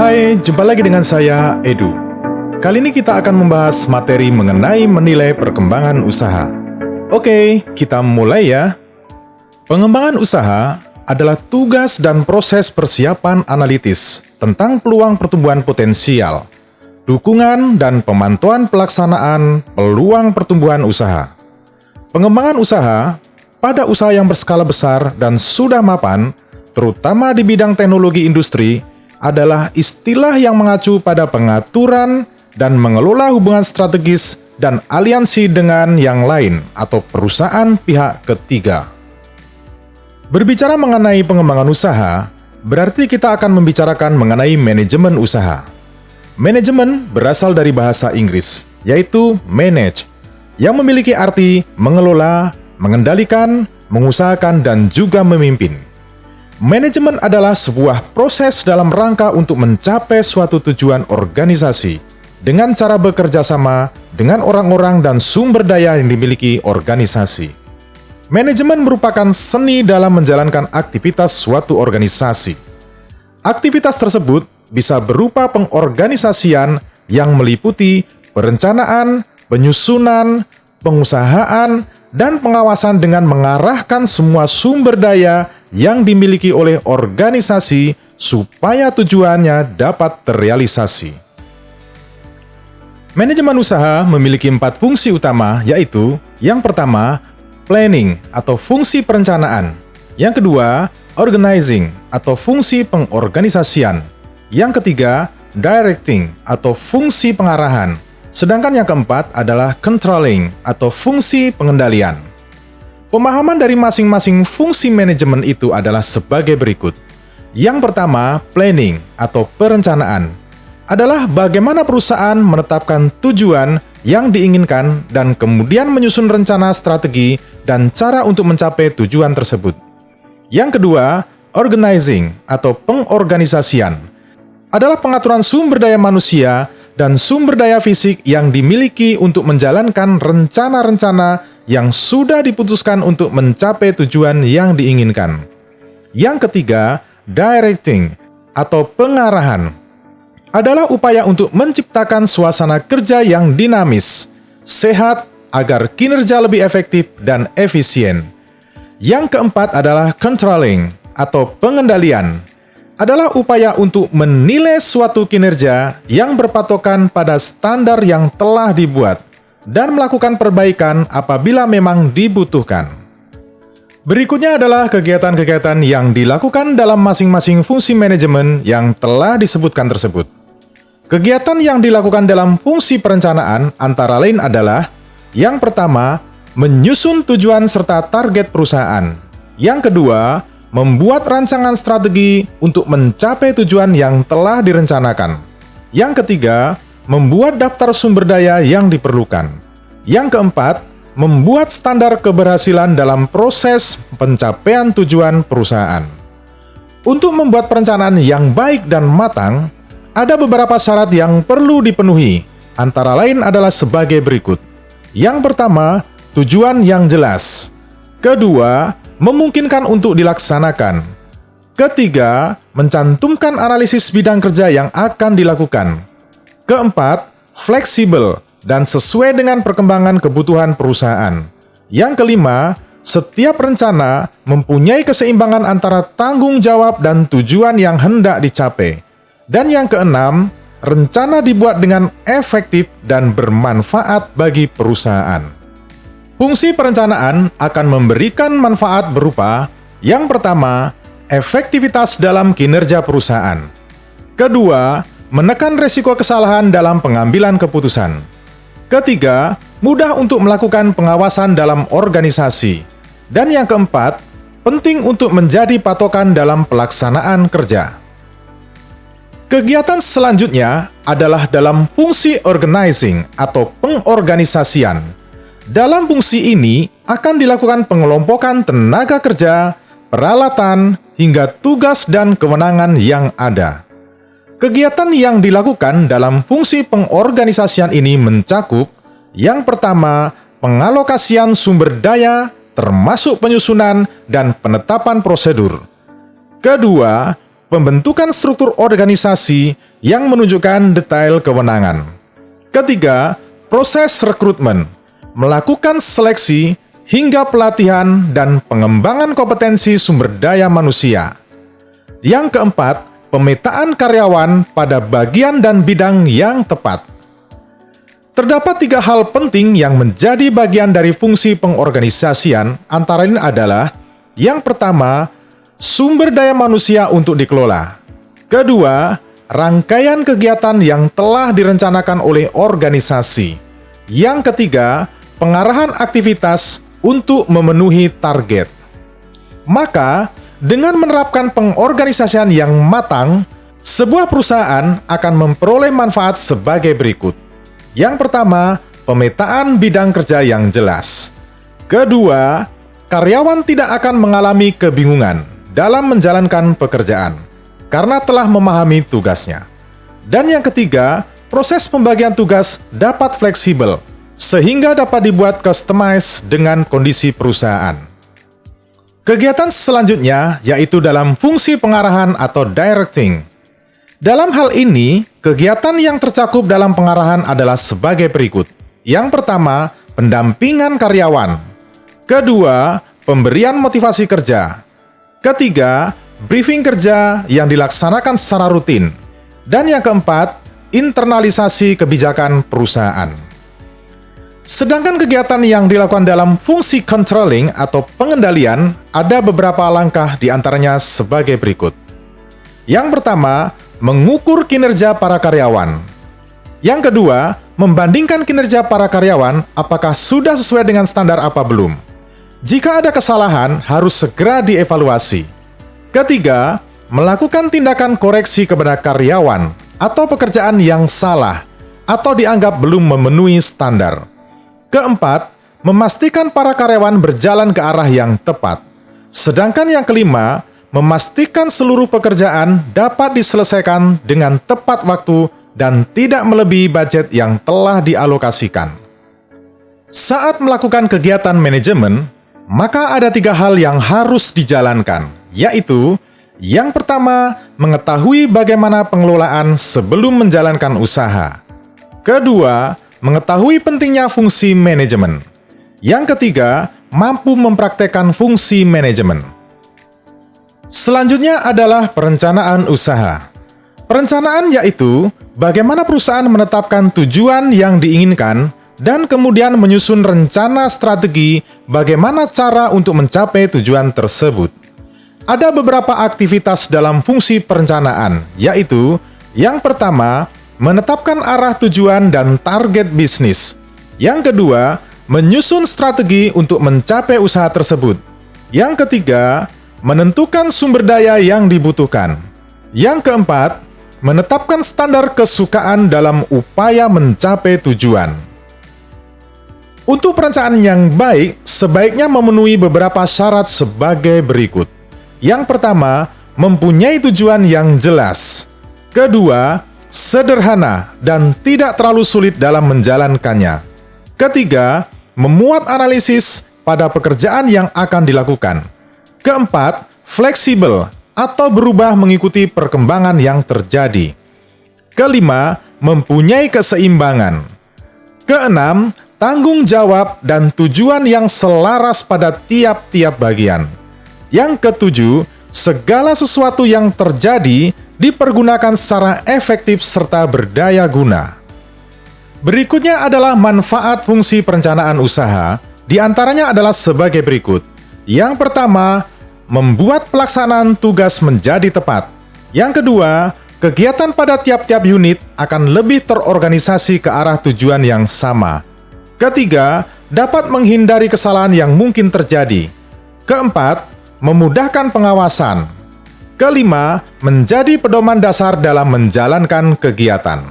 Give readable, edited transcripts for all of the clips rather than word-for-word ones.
Hai, jumpa lagi dengan saya, Edu. Kali ini kita akan membahas materi mengenai menilai perkembangan usaha. Oke, kita mulai ya. Pengembangan usaha adalah tugas dan proses persiapan analitis tentang peluang pertumbuhan potensial, dukungan dan pemantauan pelaksanaan peluang pertumbuhan usaha. Pengembangan usaha pada usaha yang berskala besar dan sudah mapan, terutama di bidang teknologi industri, adalah istilah yang mengacu pada pengaturan dan mengelola hubungan strategis dan aliansi dengan yang lain atau perusahaan pihak ketiga. Berbicara mengenai pengembangan usaha, berarti kita akan membicarakan mengenai manajemen usaha. Manajemen berasal dari bahasa Inggris, yaitu manage, yang memiliki arti mengelola, mengendalikan, mengusahakan, dan juga memimpin. Manajemen adalah sebuah proses dalam rangka untuk mencapai suatu tujuan organisasi dengan cara bekerja sama dengan orang-orang dan sumber daya yang dimiliki organisasi. Manajemen merupakan seni dalam menjalankan aktivitas suatu organisasi. Aktivitas tersebut bisa berupa pengorganisasian yang meliputi perencanaan, penyusunan, pengusahaan, dan pengawasan dengan mengarahkan semua sumber daya yang dimiliki oleh organisasi supaya tujuannya dapat terrealisasi. Manajemen usaha memiliki 4 fungsi utama, yaitu yang pertama, planning atau fungsi perencanaan. Yang kedua, organizing atau fungsi pengorganisasian. Yang ketiga, directing atau fungsi pengarahan. Sedangkan yang keempat adalah controlling atau fungsi pengendalian. Pemahaman dari masing-masing fungsi manajemen itu adalah sebagai berikut. Yang pertama, planning atau perencanaan adalah bagaimana perusahaan menetapkan tujuan yang diinginkan dan kemudian menyusun rencana strategi dan cara untuk mencapai tujuan tersebut. Yang kedua, organizing atau pengorganisasian adalah pengaturan sumber daya manusia dan sumber daya fisik yang dimiliki untuk menjalankan rencana-rencana yang sudah diputuskan untuk mencapai tujuan yang diinginkan. Yang ketiga, directing atau pengarahan adalah upaya untuk menciptakan suasana kerja yang dinamis, sehat, agar kinerja lebih efektif dan efisien. Yang keempat adalah controlling atau pengendalian adalah upaya untuk menilai suatu kinerja yang berpatokan pada standar yang telah dibuat dan melakukan perbaikan apabila memang dibutuhkan. Berikutnya adalah kegiatan-kegiatan yang dilakukan dalam masing-masing fungsi manajemen yang telah disebutkan tersebut. Kegiatan yang dilakukan dalam fungsi perencanaan antara lain adalah yang pertama, menyusun tujuan serta target perusahaan. Yang kedua, membuat rancangan strategi untuk mencapai tujuan yang telah direncanakan. Yang ketiga, membuat daftar sumber daya yang diperlukan. Yang keempat, membuat standar keberhasilan dalam proses pencapaian tujuan perusahaan. Untuk membuat perencanaan yang baik dan matang, ada beberapa syarat yang perlu dipenuhi, antara lain adalah sebagai berikut. Yang pertama, tujuan yang jelas. Kedua, memungkinkan untuk dilaksanakan. Ketiga, mencantumkan analisis bidang kerja yang akan dilakukan. Keempat, fleksibel dan sesuai dengan perkembangan kebutuhan perusahaan. Yang kelima, setiap rencana mempunyai keseimbangan antara tanggung jawab dan tujuan yang hendak dicapai. Dan yang keenam, rencana dibuat dengan efektif dan bermanfaat bagi perusahaan. Fungsi perencanaan akan memberikan manfaat berupa yang pertama, efektivitas dalam kinerja perusahaan. Kedua, menekan resiko kesalahan dalam pengambilan keputusan. Ketiga, mudah untuk melakukan pengawasan dalam organisasi. Dan yang keempat, penting untuk menjadi patokan dalam pelaksanaan kerja. Kegiatan selanjutnya adalah dalam fungsi organizing atau pengorganisasian. Dalam fungsi ini akan dilakukan pengelompokan tenaga kerja, peralatan, hingga tugas dan kewenangan yang ada. Kegiatan yang dilakukan dalam fungsi pengorganisasian ini mencakup yang pertama, pengalokasian sumber daya, termasuk penyusunan dan penetapan prosedur. Kedua, pembentukan struktur organisasi yang menunjukkan detail kewenangan. Ketiga, proses rekrutmen, melakukan seleksi hingga pelatihan dan pengembangan kompetensi sumber daya manusia. Yang keempat, pemetaan karyawan pada bagian dan bidang yang tepat. Terdapat 3 hal penting yang menjadi bagian dari fungsi pengorganisasian, antara lain adalah: yang pertama, sumber daya manusia untuk dikelola. Kedua, rangkaian kegiatan yang telah direncanakan oleh organisasi. Yang ketiga, pengarahan aktivitas untuk memenuhi target. Maka, dengan menerapkan pengorganisasian yang matang, sebuah perusahaan akan memperoleh manfaat sebagai berikut. Yang pertama, pemetaan bidang kerja yang jelas. Kedua, karyawan tidak akan mengalami kebingungan dalam menjalankan pekerjaan karena telah memahami tugasnya. Dan yang ketiga, proses pembagian tugas dapat fleksibel sehingga dapat dibuat customized dengan kondisi perusahaan. Kegiatan selanjutnya yaitu dalam fungsi pengarahan atau directing. Dalam hal ini, kegiatan yang tercakup dalam pengarahan adalah sebagai berikut. Yang pertama, pendampingan karyawan. Kedua, pemberian motivasi kerja. Ketiga, briefing kerja yang dilaksanakan secara rutin. Dan yang keempat, internalisasi kebijakan perusahaan. Sedangkan kegiatan yang dilakukan dalam fungsi controlling atau pengendalian ada beberapa langkah diantaranya sebagai berikut. Yang pertama, mengukur kinerja para karyawan. Yang kedua, membandingkan kinerja para karyawan apakah sudah sesuai dengan standar apa belum. Jika ada kesalahan, harus segera dievaluasi. Ketiga, melakukan tindakan koreksi kepada karyawan atau pekerjaan yang salah atau dianggap belum memenuhi standar. Keempat, memastikan para karyawan berjalan ke arah yang tepat. Sedangkan yang kelima, memastikan seluruh pekerjaan dapat diselesaikan dengan tepat waktu dan tidak melebihi budget yang telah dialokasikan. Saat melakukan kegiatan manajemen, maka ada 3 hal yang harus dijalankan, yaitu: yang pertama, mengetahui bagaimana pengelolaan sebelum menjalankan usaha. Kedua, mengetahui pentingnya fungsi manajemen. Yang ketiga, mampu mempraktekkan fungsi manajemen. Selanjutnya adalah perencanaan usaha. Perencanaan yaitu bagaimana perusahaan menetapkan tujuan yang diinginkan dan kemudian menyusun rencana strategi bagaimana cara untuk mencapai tujuan tersebut. Ada beberapa aktivitas dalam fungsi perencanaan, yaitu: yang pertama, menetapkan arah tujuan dan target bisnis. Yang kedua, menyusun strategi untuk mencapai usaha tersebut. Yang ketiga, menentukan sumber daya yang dibutuhkan. Yang keempat, menetapkan standar kesukaan dalam upaya mencapai tujuan. Untuk perencanaan yang baik, sebaiknya memenuhi beberapa syarat sebagai berikut. Yang pertama, mempunyai tujuan yang jelas. Kedua, sederhana dan tidak terlalu sulit dalam menjalankannya. Ketiga, memuat analisis pada pekerjaan yang akan dilakukan. Keempat, fleksibel atau berubah mengikuti perkembangan yang terjadi. Kelima, mempunyai keseimbangan. Keenam, tanggung jawab dan tujuan yang selaras pada tiap-tiap bagian. Yang ketujuh, segala sesuatu yang terjadi dipergunakan secara efektif serta berdaya guna. Berikutnya adalah manfaat fungsi perencanaan usaha, diantaranya adalah sebagai berikut. Yang pertama, membuat pelaksanaan tugas menjadi tepat. Yang kedua, kegiatan pada tiap-tiap unit akan lebih terorganisasi ke arah tujuan yang sama. Ketiga, dapat menghindari kesalahan yang mungkin terjadi. Keempat, memudahkan pengawasan. Kelima, menjadi pedoman dasar dalam menjalankan kegiatan.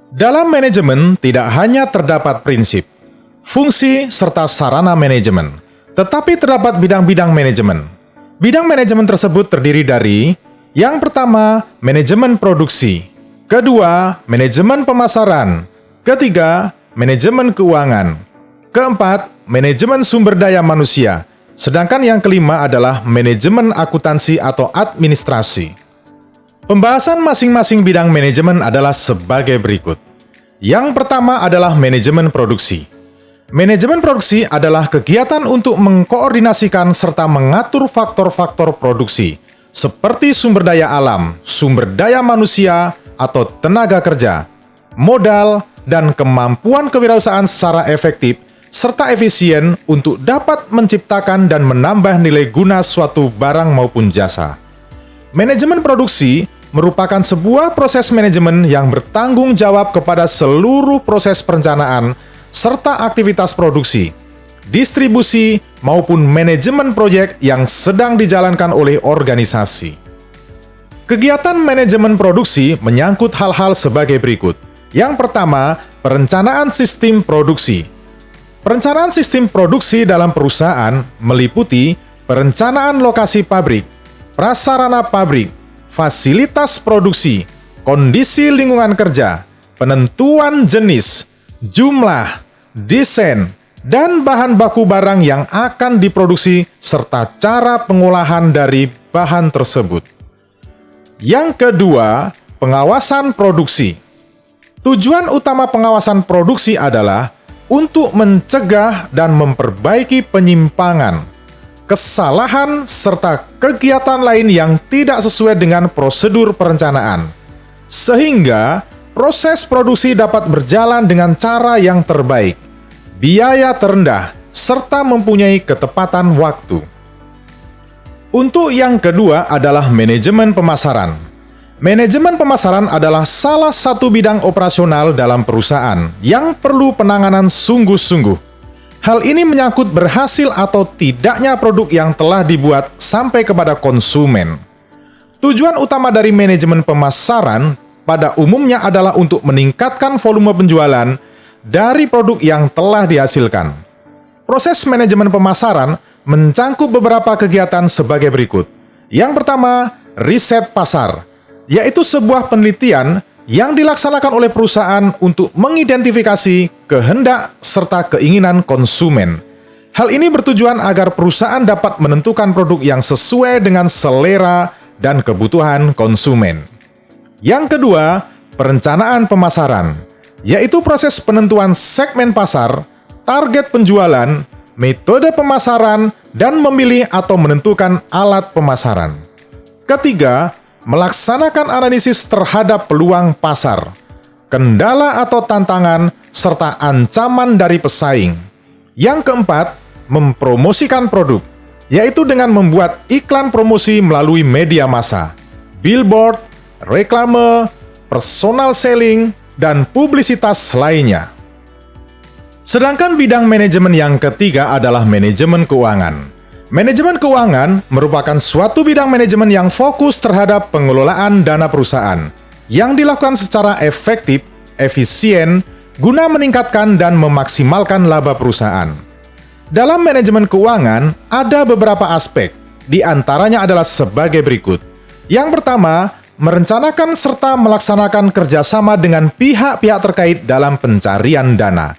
Dalam manajemen tidak hanya terdapat prinsip, fungsi, serta sarana manajemen, tetapi terdapat bidang-bidang manajemen. Bidang manajemen tersebut terdiri dari: yang pertama, manajemen produksi. Kedua, manajemen pemasaran. Ketiga, manajemen keuangan. Keempat, manajemen sumber daya manusia. Sedangkan yang kelima adalah manajemen akuntansi atau administrasi. Pembahasan masing-masing bidang manajemen adalah sebagai berikut. Yang pertama adalah manajemen produksi. Manajemen produksi adalah kegiatan untuk mengkoordinasikan serta mengatur faktor-faktor produksi, seperti sumber daya alam, sumber daya manusia atau tenaga kerja, modal, dan kemampuan kewirausahaan secara efektif serta efisien untuk dapat menciptakan dan menambah nilai guna suatu barang maupun jasa. Manajemen produksi merupakan sebuah proses manajemen yang bertanggung jawab kepada seluruh proses perencanaan serta aktivitas produksi, distribusi, maupun manajemen proyek yang sedang dijalankan oleh organisasi. Kegiatan manajemen produksi menyangkut hal-hal sebagai berikut. Yang pertama, perencanaan sistem produksi. Perencanaan sistem produksi dalam perusahaan meliputi perencanaan lokasi pabrik, prasarana pabrik, fasilitas produksi, kondisi lingkungan kerja, penentuan jenis, jumlah, desain, dan bahan baku barang yang akan diproduksi serta cara pengolahan dari bahan tersebut. Yang kedua, pengawasan produksi. Tujuan utama pengawasan produksi adalah untuk mencegah dan memperbaiki penyimpangan, kesalahan, serta kegiatan lain yang tidak sesuai dengan prosedur perencanaan, sehingga proses produksi dapat berjalan dengan cara yang terbaik, biaya terendah, serta mempunyai ketepatan waktu. Untuk yang kedua adalah manajemen pemasaran. Manajemen pemasaran adalah salah satu bidang operasional dalam perusahaan yang perlu penanganan sungguh-sungguh. Hal ini menyangkut berhasil atau tidaknya produk yang telah dibuat sampai kepada konsumen. Tujuan utama dari manajemen pemasaran pada umumnya adalah untuk meningkatkan volume penjualan dari produk yang telah dihasilkan. Proses manajemen pemasaran mencangkup beberapa kegiatan sebagai berikut. Yang pertama, riset pasar, yaitu sebuah penelitian yang dilaksanakan oleh perusahaan untuk mengidentifikasi kehendak serta keinginan konsumen. Hal ini bertujuan agar perusahaan dapat menentukan produk yang sesuai dengan selera dan kebutuhan konsumen. Yang kedua, perencanaan pemasaran, yaitu proses penentuan segmen pasar, target penjualan, metode pemasaran, dan memilih atau menentukan alat pemasaran. Ketiga, melaksanakan analisis terhadap peluang pasar, kendala atau tantangan, serta ancaman dari pesaing. Yang keempat, mempromosikan produk, yaitu dengan membuat iklan promosi melalui media massa, billboard, reklame, personal selling, dan publisitas lainnya. Sedangkan bidang manajemen yang ketiga adalah manajemen keuangan. Manajemen keuangan merupakan suatu bidang manajemen yang fokus terhadap pengelolaan dana perusahaan yang dilakukan secara efektif, efisien, guna meningkatkan dan memaksimalkan laba perusahaan. Dalam manajemen keuangan, ada beberapa aspek, di antaranya adalah sebagai berikut. Yang pertama, merencanakan serta melaksanakan kerjasama dengan pihak-pihak terkait dalam pencarian dana.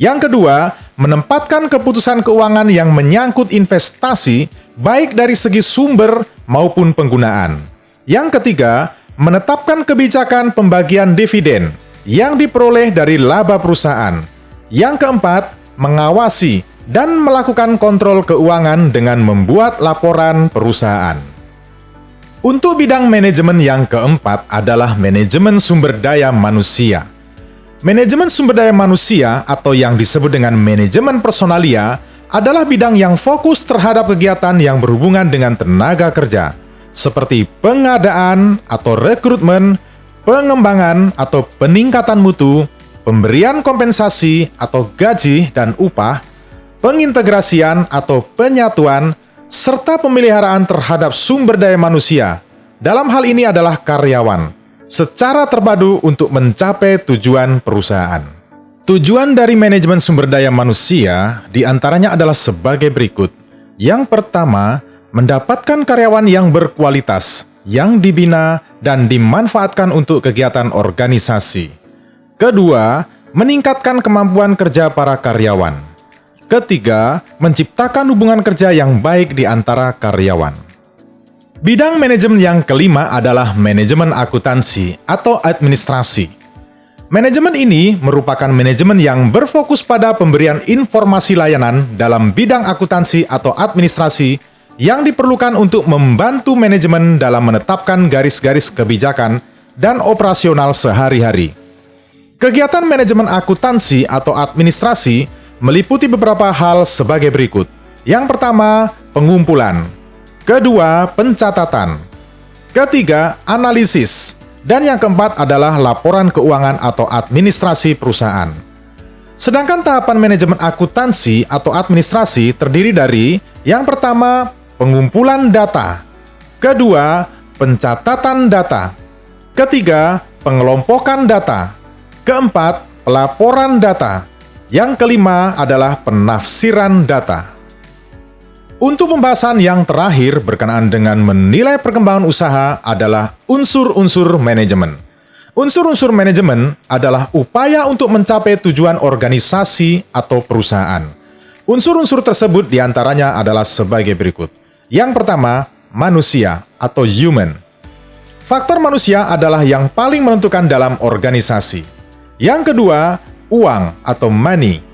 Yang kedua, menempatkan keputusan keuangan yang menyangkut investasi, baik dari segi sumber maupun penggunaan. Yang ketiga, menetapkan kebijakan pembagian dividen yang diperoleh dari laba perusahaan. Yang keempat, mengawasi dan melakukan kontrol keuangan dengan membuat laporan perusahaan. Untuk bidang manajemen yang keempat adalah manajemen sumber daya manusia. Manajemen sumber daya manusia atau yang disebut dengan manajemen personalia adalah bidang yang fokus terhadap kegiatan yang berhubungan dengan tenaga kerja, seperti pengadaan atau rekrutmen, pengembangan atau peningkatan mutu, pemberian kompensasi atau gaji dan upah, pengintegrasian atau penyatuan, serta pemeliharaan terhadap sumber daya manusia. Dalam hal ini adalah karyawan, secara terpadu untuk mencapai tujuan perusahaan. Tujuan dari manajemen sumber daya manusia diantaranya adalah sebagai berikut. Yang pertama, mendapatkan karyawan yang berkualitas, yang dibina dan dimanfaatkan untuk kegiatan organisasi. Kedua, meningkatkan kemampuan kerja para karyawan. Ketiga, menciptakan hubungan kerja yang baik di antara karyawan. Bidang manajemen yang kelima adalah manajemen akuntansi atau administrasi. Manajemen ini merupakan manajemen yang berfokus pada pemberian informasi layanan dalam bidang akuntansi atau administrasi yang diperlukan untuk membantu manajemen dalam menetapkan garis-garis kebijakan dan operasional sehari-hari. Kegiatan manajemen akuntansi atau administrasi meliputi beberapa hal sebagai berikut. Yang pertama, pengumpulan. Kedua, pencatatan. Ketiga, analisis. Dan yang keempat adalah laporan keuangan atau administrasi perusahaan. Sedangkan tahapan manajemen akuntansi atau administrasi terdiri dari yang pertama, pengumpulan data. Kedua, pencatatan data. Ketiga, pengelompokan data. Keempat, pelaporan data. Yang kelima adalah penafsiran data. Untuk pembahasan yang terakhir berkenaan dengan menilai perkembangan usaha adalah unsur-unsur manajemen. Unsur-unsur manajemen adalah upaya untuk mencapai tujuan organisasi atau perusahaan. Unsur-unsur tersebut diantaranya adalah sebagai berikut. Yang pertama, manusia atau human. Faktor manusia adalah yang paling menentukan dalam organisasi. Yang kedua, uang atau money.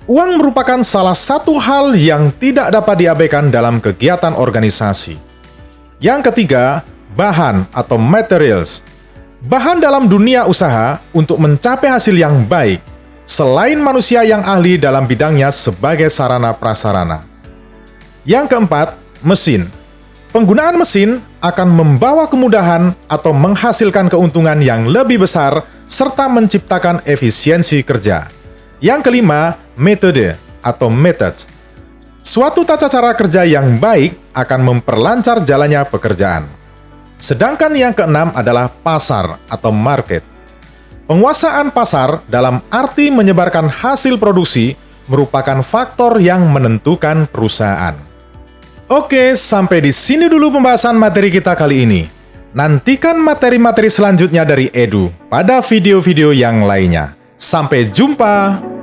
Uang merupakan salah satu hal yang tidak dapat diabaikan dalam kegiatan organisasi. Yang ketiga, bahan atau materials. Bahan dalam dunia usaha untuk mencapai hasil yang baik, selain manusia yang ahli dalam bidangnya sebagai sarana prasarana. Yang keempat, mesin. Penggunaan mesin akan membawa kemudahan atau menghasilkan keuntungan yang lebih besar serta menciptakan efisiensi kerja. Yang kelima, metode atau method. Suatu tata cara kerja yang baik akan memperlancar jalannya pekerjaan. Sedangkan yang keenam adalah pasar atau market. Penguasaan pasar dalam arti menyebarkan hasil produksi merupakan faktor yang menentukan perusahaan. Oke, sampai di sini dulu pembahasan materi kita kali ini. Nantikan materi-materi selanjutnya dari Edu pada video-video yang lainnya. Sampai jumpa!